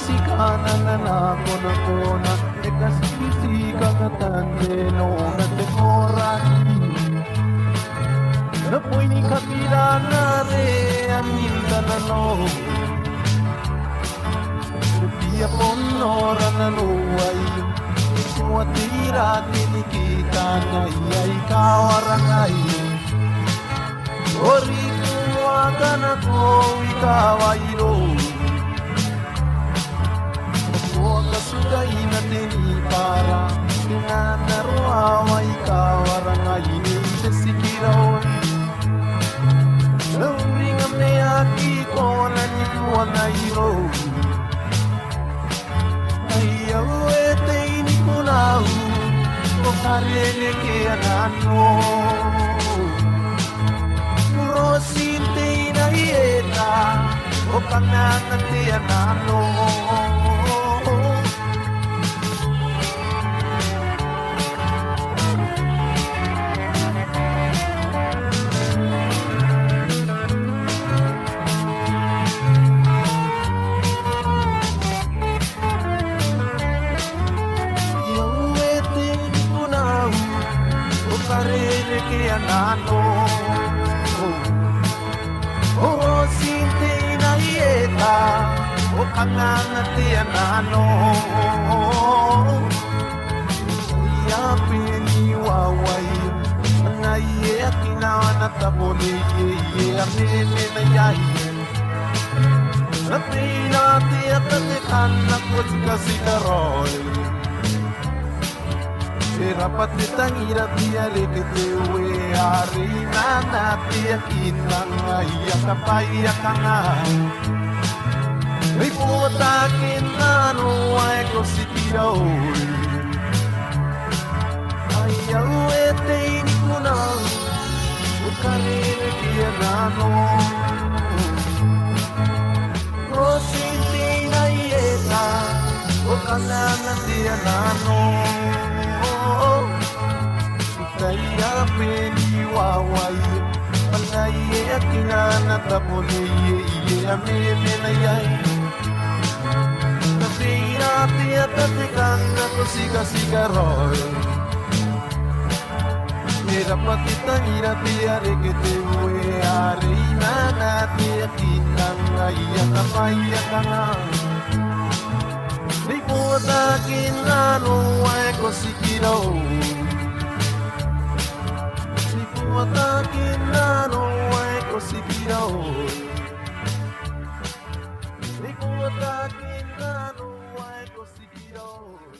sikana na kona kona e kasisi kaka tande no na te koraki na poini kapirana re aminta na no Rupia ponora na luai Semua tira tini kita Ngai kawarangai Oriku agana ko ikawairo Kua kasugai na tini para Ngana roa ikawarangai Ni tesikiraoi Lauringa me aki kona ni kuanairo Ayau e teini kunau O karene ke anano Murosin teina ieta O kanana te anano Karene ke anano O sinte na ieta O kangana te anano Ia peni wawai Nga ie akina wana tabole Ie amene na iai Na pina te atate kana Kutika sikaroi Rapat tangira tia leke tewe arina na tia kinanga ia kapaya kanga Ripota kinano ai kositira oi Ai au e teini kuna Ukarene tia nano Rositina ieta Ukanana tia nano Kaya peni wawai Pangai e akinana tapole Ie amene na iai Kapira tia tatekana Kosika sigaroi Era patitangira tia rekete ue Areina na tia kinanga Ia kapaya kanga Ripota kinano Ae kosikiroi Watakinano ai kosikira oi Watakinano ai kosikira oi